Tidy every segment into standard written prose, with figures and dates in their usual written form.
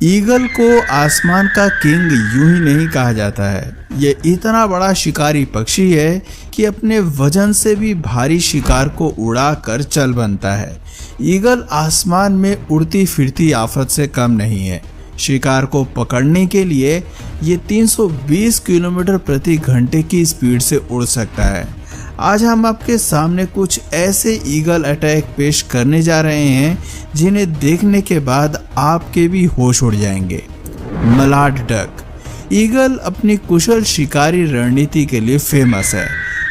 Eagle को आसमान का किंग यूं ही नहीं कहा जाता है। ये इतना बड़ा शिकारी पक्षी है कि अपने वजन से भी भारी शिकार को उड़ा कर चल बनता है। ईगल आसमान में उड़ती फिरती आफत से कम नहीं है। शिकार को पकड़ने के लिए ये 320 किलोमीटर प्रति घंटे की स्पीड से उड़ सकता है। आज हम आपके सामने कुछ ऐसे ईगल अटैक पेश करने जा रहे हैं जिन्हें देखने के बाद आपके भी होश उड़ जाएंगे। मलाड डक। ईगल अपनी कुशल शिकारी रणनीति के लिए फेमस है।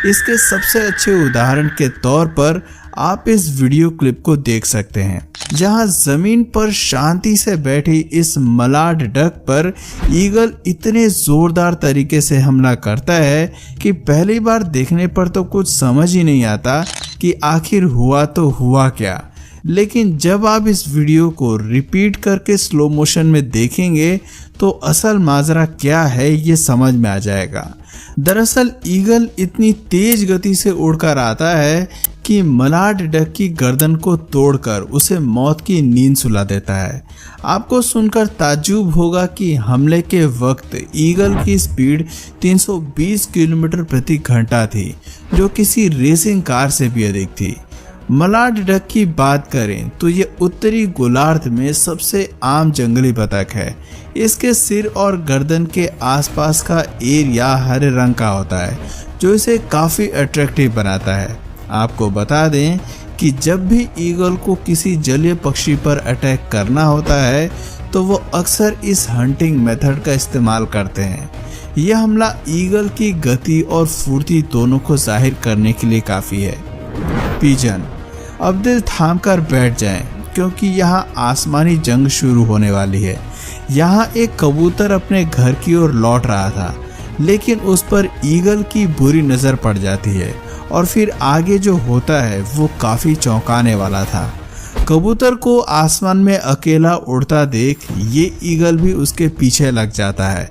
इसके सबसे अच्छे उदाहरण के तौर पर आप इस वीडियो क्लिप को देख सकते हैं, जहां जमीन पर शांति से बैठी इस मलाड डक पर ईगल इतने जोरदार तरीके से हमला करता है कि पहली बार देखने पर तो कुछ समझ ही नहीं आता कि आखिर हुआ तो हुआ क्या। लेकिन जब आप इस वीडियो को रिपीट करके स्लो मोशन में देखेंगे तो असल माजरा क्या है ये समझ में आ जाएगा। दरअसल ईगल इतनी तेज गति से उड़कर आता है कि मलाड डक की गर्दन को तोड़कर उसे मौत की नींद सुला देता है। आपको सुनकर ताज्जुब होगा कि हमले के वक्त ईगल की स्पीड 320 किलोमीटर प्रति घंटा थी, जो किसी रेसिंग कार से भी अधिक थी। मलाड डक की बात करें तो ये उत्तरी गोलार्ध में सबसे आम जंगली बतख है। इसके सिर और गर्दन के आसपास का एरिया हरे रंग का होता है, जो इसे काफ़ी अट्रैक्टिव बनाता है। आपको बता दें कि जब भी ईगल को किसी जलीय पक्षी पर अटैक करना होता है तो वो अक्सर इस हंटिंग मेथड का इस्तेमाल करते हैं। यह हमला ईगल की गति और फुर्ती दोनों को जाहिर करने के लिए काफ़ी है। पिजन। अब दिल थाम कर बैठ जाएं, क्योंकि यहाँ आसमानी जंग शुरू होने वाली है। यहाँ एक कबूतर अपने घर की ओर लौट रहा था, लेकिन उस पर ईगल की बुरी नज़र पड़ जाती है और फिर आगे जो होता है वो काफ़ी चौंकाने वाला था। कबूतर को आसमान में अकेला उड़ता देख ये ईगल भी उसके पीछे लग जाता है।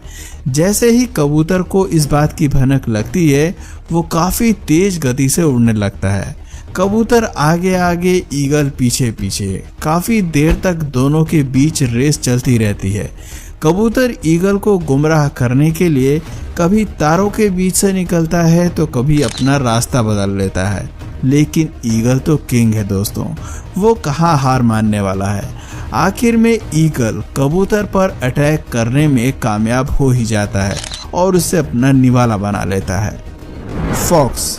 जैसे ही कबूतर को इस बात की भनक लगती है वो काफ़ी तेज गति से उड़ने लगता है। कबूतर आगे आगे, ईगल पीछे पीछे। काफ़ी देर तक दोनों के बीच रेस चलती रहती है। कबूतर ईगल को गुमराह करने के लिए कभी तारों के बीच से निकलता है तो कभी अपना रास्ता बदल लेता है, लेकिन ईगल तो किंग है दोस्तों, वो कहाँ हार मानने वाला है। आखिर में ईगल कबूतर पर अटैक करने में कामयाब हो ही जाता है और उसे अपना निवाला बना लेता है। फॉक्स।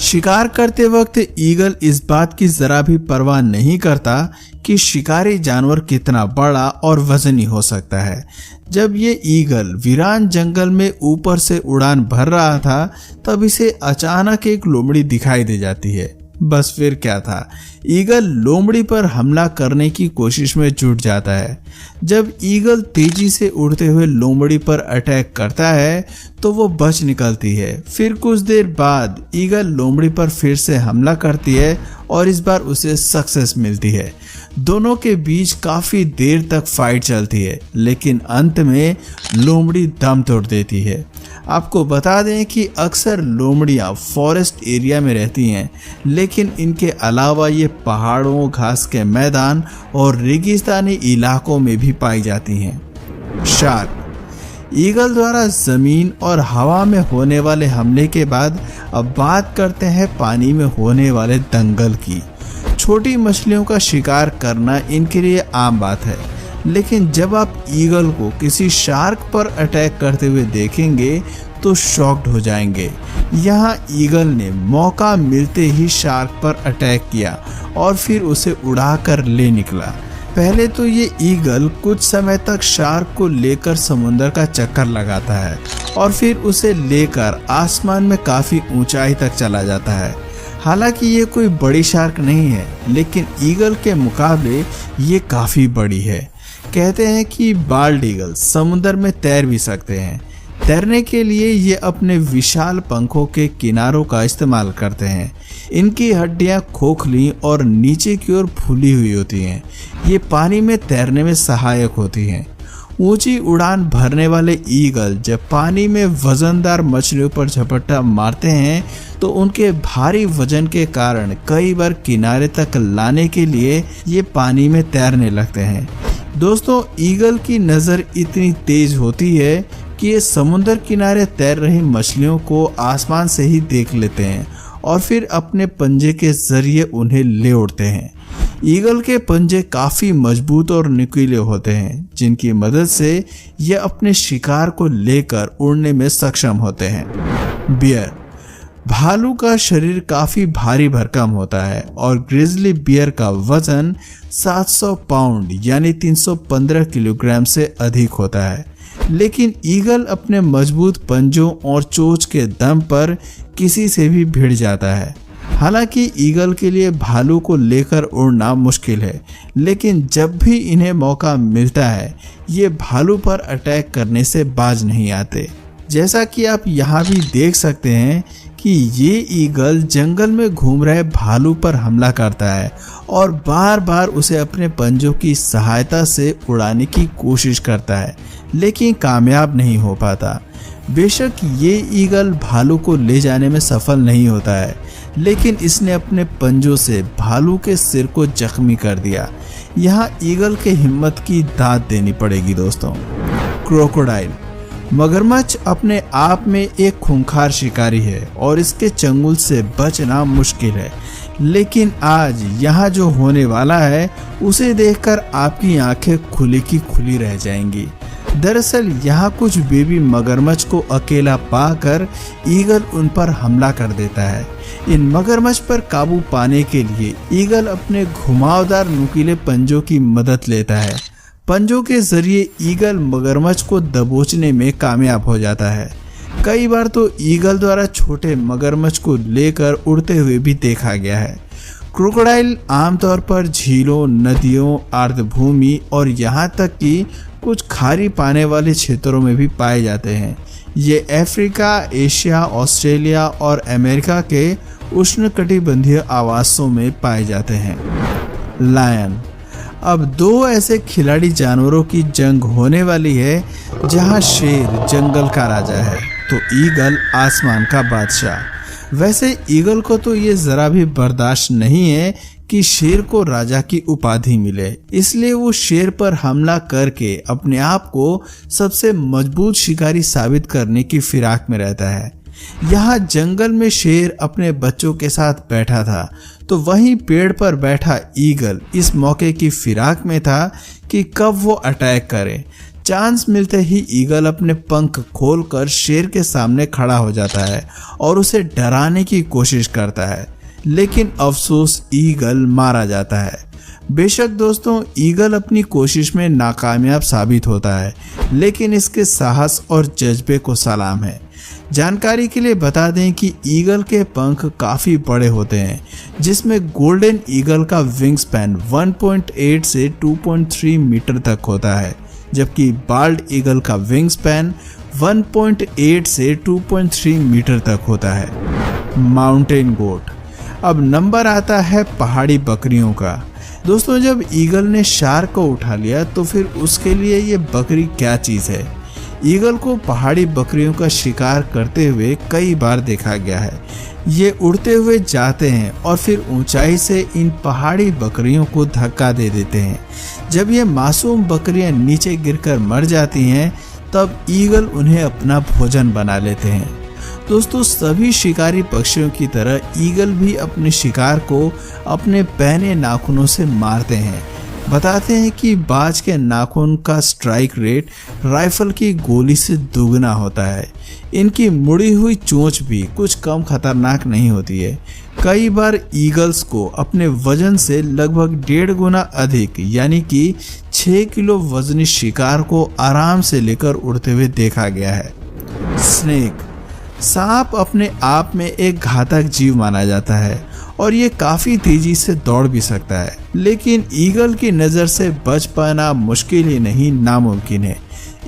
शिकार करते वक्त ईगल इस बात की जरा भी परवाह नहीं करता कि शिकारी जानवर कितना बड़ा और वजनी हो सकता है। जब ये ईगल वीरान जंगल में ऊपर से उड़ान भर रहा था तब इसे अचानक एक लोमड़ी दिखाई दे जाती है। बस फिर क्या था, ईगल लोमड़ी पर हमला करने की कोशिश में जुट जाता है। जब ईगल तेजी से उड़ते हुए लोमड़ी पर अटैक करता है तो वो बच निकलती है। फिर कुछ देर बाद ईगल लोमड़ी पर फिर से हमला करती है और इस बार उसे सक्सेस मिलती है। दोनों के बीच काफ़ी देर तक फाइट चलती है, लेकिन अंत में लोमड़ी दम तोड़ देती है। आपको बता दें कि अक्सर लोमड़ियाँ फॉरेस्ट एरिया में रहती हैं, लेकिन इनके अलावा ये पहाड़ों, घास के मैदान और रेगिस्तानी इलाकों में भी पाई जाती हैं। शार्क। ईगल द्वारा ज़मीन और हवा में होने वाले हमले के बाद अब बात करते हैं पानी में होने वाले दंगल की। छोटी मछलियों का शिकार करना इनके लिए आम बात है, लेकिन जब आप ईगल को किसी शार्क पर अटैक करते हुए देखेंगे तो शॉक्ड हो जाएंगे। यहाँ ईगल ने मौका मिलते ही शार्क पर अटैक किया और फिर उसे उड़ाकर ले निकला। पहले तो ये ईगल कुछ समय तक शार्क को लेकर समुद्र का चक्कर लगाता है और फिर उसे लेकर आसमान में काफ़ी ऊंचाई तक चला जाता है। हालांकि ये कोई बड़ी शार्क नहीं है, लेकिन ईगल के मुकाबले ये काफ़ी बड़ी है। कहते हैं कि बाल्ड ईगल समुद्र में तैर भी सकते हैं। तैरने के लिए ये अपने विशाल पंखों के किनारों का इस्तेमाल करते हैं। इनकी हड्डियां खोखली और नीचे की ओर फूली हुई होती हैं। ये पानी में तैरने में सहायक होती हैं। ऊंची उड़ान भरने वाले ईगल जब पानी में वजनदार मछलियों पर झपट्टा मारते हैं तो उनके भारी वजन के कारण कई बार किनारे तक लाने के लिए ये पानी में तैरने लगते हैं। दोस्तों, ईगल की नज़र इतनी तेज होती है कि ये समुद्र किनारे तैर रही मछलियों को आसमान से ही देख लेते हैं और फिर अपने पंजे के जरिए उन्हें ले उड़ते हैं। ईगल के पंजे काफ़ी मजबूत और नुकीले होते हैं, जिनकी मदद से ये अपने शिकार को लेकर उड़ने में सक्षम होते हैं। बियर, भालू का शरीर काफ़ी भारी भरकम होता है और ग्रिजली बियर का वजन 700 पाउंड यानी 315 किलोग्राम से अधिक होता है। लेकिन ईगल अपने मजबूत पंजों और चोंच के दम पर किसी से भी भिड़ जाता है। हालांकि ईगल के लिए भालू को लेकर उड़ना मुश्किल है, लेकिन जब भी इन्हें मौका मिलता है ये भालू पर अटैक करने से बाज नहीं आते। जैसा कि आप यहाँ भी देख सकते हैं कि ये ईगल जंगल में घूम रहे भालू पर हमला करता है और बार बार उसे अपने पंजों की सहायता से उड़ाने की कोशिश करता है, लेकिन कामयाब नहीं हो पाता। बेशक ये ईगल भालू को ले जाने में सफल नहीं होता है, लेकिन इसने अपने पंजों से भालू के सिर को जख्मी कर दिया। यहाँ ईगल के हिम्मत की दाद देनी पड़ेगी दोस्तों। क्रोकोडाइल, मगरमच्छ अपने आप में एक खूंखार शिकारी है और इसके चंगुल से बचना मुश्किल है, लेकिन आज यहाँ जो होने वाला है उसे देखकर आपकी आंखें खुली की खुली रह जाएंगी। दरअसल यहाँ कुछ बेबी मगरमच्छ को अकेला पाकर ईगल उन पर हमला कर देता है। इन मगरमच्छ पर काबू पाने के लिए ईगल अपने घुमावदार नुकीले पंजों की मदद लेता है। पंजों के जरिए ईगल मगरमच्छ को दबोचने में कामयाब हो जाता है। कई बार तो ईगल द्वारा छोटे मगरमच्छ को लेकर उड़ते हुए भी देखा गया है। क्रोकोडाइल आमतौर पर झीलों, नदियों, आर्द्रभूमि और यहाँ तक कि कुछ खारी पाने वाले क्षेत्रों में भी पाए जाते हैं। ये अफ्रीका, एशिया, ऑस्ट्रेलिया और अमेरिका के उष्णकटिबंधीय आवासों में पाए जाते हैं। लायन, अब दो ऐसे खिलाड़ी जानवरों की जंग होने वाली है जहां शेर जंगल का राजा है तो ईगल आसमान का बादशाह। वैसे ईगल को तो ये जरा भी बर्दाश्त नहीं है कि शेर को राजा की उपाधि मिले, इसलिए वो शेर पर हमला करके अपने आप को सबसे मजबूत शिकारी साबित करने की फिराक में रहता है। यहाँ जंगल में शेर अपने बच्चों के साथ बैठा था तो वहीं पेड़ पर बैठा ईगल इस मौके की फिराक में था कि कब वो अटैक करे। चांस मिलते ही ईगल अपने पंख खोलकर शेर के सामने खड़ा हो जाता है और उसे डराने की कोशिश करता है, लेकिन अफसोस ईगल मारा जाता है। बेशक दोस्तों, ईगल अपनी कोशिश में नाकामयाब साबित होता है, लेकिन इसके साहस और जज्बे को सलाम है। जानकारी के लिए बता दें कि ईगल के पंख काफ़ी बड़े होते हैं, जिसमें गोल्डन ईगल का विंग स्पैन 1.8 से 2.3 मीटर तक होता है, जबकि बाल्ड ईगल का विंग स्पैन 1.8 से 2.3 मीटर तक होता है। माउंटेन गोट, अब नंबर आता है पहाड़ी बकरियों का। दोस्तों, जब ईगल ने शार्क को उठा लिया तो फिर उसके लिए ये बकरी क्या चीज़ है। ईगल को पहाड़ी बकरियों का शिकार करते हुए कई बार देखा गया है। ये उड़ते हुए जाते हैं और फिर ऊंचाई से इन पहाड़ी बकरियों को धक्का दे देते हैं। जब ये मासूम बकरियां नीचे गिरकर मर जाती हैं तब ईगल उन्हें अपना भोजन बना लेते हैं। दोस्तों, सभी शिकारी पक्षियों की तरह ईगल भी अपने शिकार को अपने पैने नाखूनों से मारते हैं। बताते हैं कि बाज के नाखून का स्ट्राइक रेट राइफल की गोली से दोगुना होता है। इनकी मुड़ी हुई चोंच भी कुछ कम खतरनाक नहीं होती है। कई बार ईगल्स को अपने वजन से लगभग 1.5 गुना अधिक यानी कि 6 किलो वजनी शिकार को आराम से लेकर उड़ते हुए देखा गया है। स्नेक, सांप अपने आप में एक घातक जीव माना जाता है और ये काफ़ी तेजी से दौड़ भी सकता है, लेकिन ईगल की नज़र से बच पाना मुश्किल ही नहीं नामुमकिन है।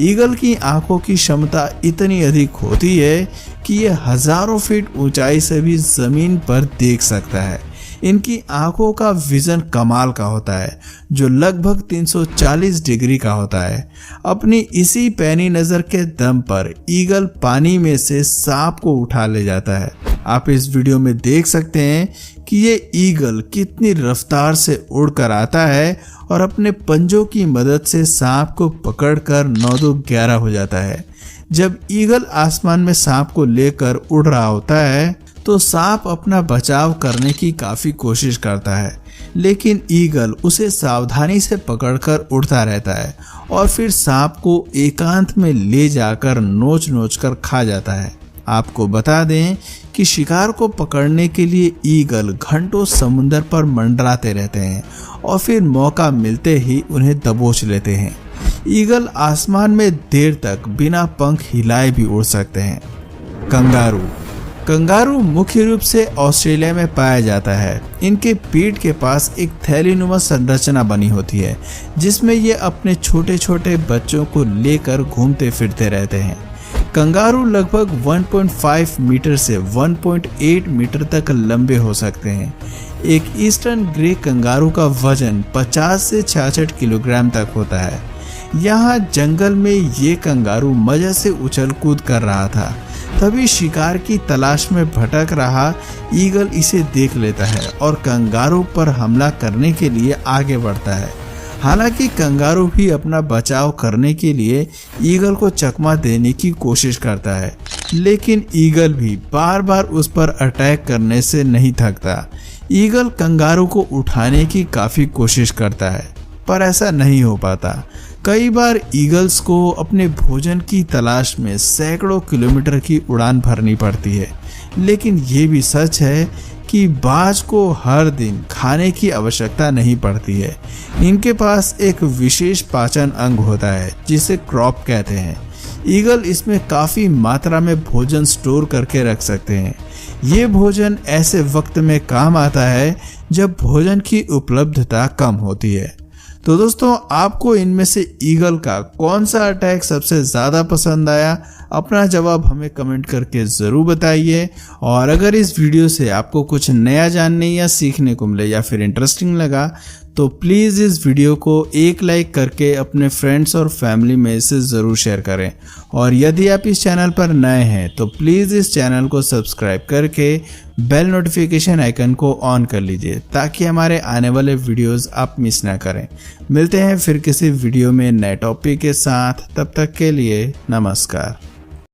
ईगल की आंखों की क्षमता इतनी अधिक होती है कि ये हजारों फीट ऊंचाई से भी ज़मीन पर देख सकता है। इनकी आंखों का विजन कमाल का होता है, जो लगभग 340 डिग्री का होता है। अपनी इसी पैनी नज़र के दम पर ईगल पानी में से सांप को उठा ले जाता है। आप इस वीडियो में देख सकते हैं कि ये ईगल कितनी रफ्तार से उड़कर आता है और अपने पंजों की मदद से सांप को पकड़कर 9-2-11 हो जाता है। जब ईगल आसमान में सांप को लेकर उड़ रहा होता है तो सांप अपना बचाव करने की काफी कोशिश करता है, लेकिन ईगल उसे सावधानी से पकड़कर उड़ता रहता है और फिर सांप को एकांत में ले जाकर नोच नोच कर खा जाता है। आपको बता दें कि शिकार को पकड़ने के लिए ईगल घंटों समुद्र पर मंडराते रहते हैं और फिर मौका मिलते ही उन्हें दबोच लेते हैं। ईगल आसमान में देर तक बिना पंख हिलाए भी उड़ सकते हैं। कंगारू मुख्य रूप से ऑस्ट्रेलिया में पाया जाता है। इनके पीठ के पास एक थैलीनुमा संरचना बनी होती है जिसमें ये अपने छोटे छोटे बच्चों को लेकर घूमते फिरते रहते हैं। कंगारू लगभग 1.5 मीटर से 1.8 मीटर तक लंबे हो सकते हैं। एक ईस्टर्न ग्रे कंगारू का वजन 50 से 66 किलोग्राम तक होता है। यहाँ जंगल में ये कंगारू मजे से उछल कूद कर रहा था, तभी शिकार की तलाश में भटक रहा ईगल इसे देख लेता है और कंगारू पर हमला करने के लिए आगे बढ़ता है। हालांकि कंगारू भी अपना बचाव करने के लिए ईगल को चकमा देने की कोशिश करता है, लेकिन ईगल भी बार बार उस पर अटैक करने से नहीं थकता। ईगल कंगारू को उठाने की काफी कोशिश करता है, पर ऐसा नहीं हो पाता। कई बार ईगल्स को अपने भोजन की तलाश में सैकड़ों किलोमीटर की उड़ान भरनी पड़ती है, लेकिन ये भी सच है कि बाज को हर दिन खाने की आवश्यकता नहीं पड़ती है। इनके पास एक विशेष पाचन अंग होता है जिसे क्रॉप कहते हैं। ईगल इसमें काफी मात्रा में भोजन स्टोर करके रख सकते हैं। ये भोजन ऐसे वक्त में काम आता है जब भोजन की उपलब्धता कम होती है। तो दोस्तों, आपको इनमें से ईगल का कौन सा अटैक सबसे ज़्यादा पसंद आया? अपना जवाब हमें कमेंट करके ज़रूर बताइए। और अगर इस वीडियो से आपको कुछ नया जानने या सीखने को मिले या फिर इंटरेस्टिंग लगा तो प्लीज़ इस वीडियो को एक लाइक करके अपने फ्रेंड्स और फैमिली में इसे ज़रूर शेयर करें। और यदि आप इस चैनल पर नए हैं तो प्लीज़ इस चैनल को सब्सक्राइब करके बेल नोटिफिकेशन आइकन को ऑन कर लीजिए ताकि हमारे आने वाले वीडियोस आप मिस ना करें। मिलते हैं फिर किसी वीडियो में नए टॉपिक के साथ, तब तक के लिए नमस्कार।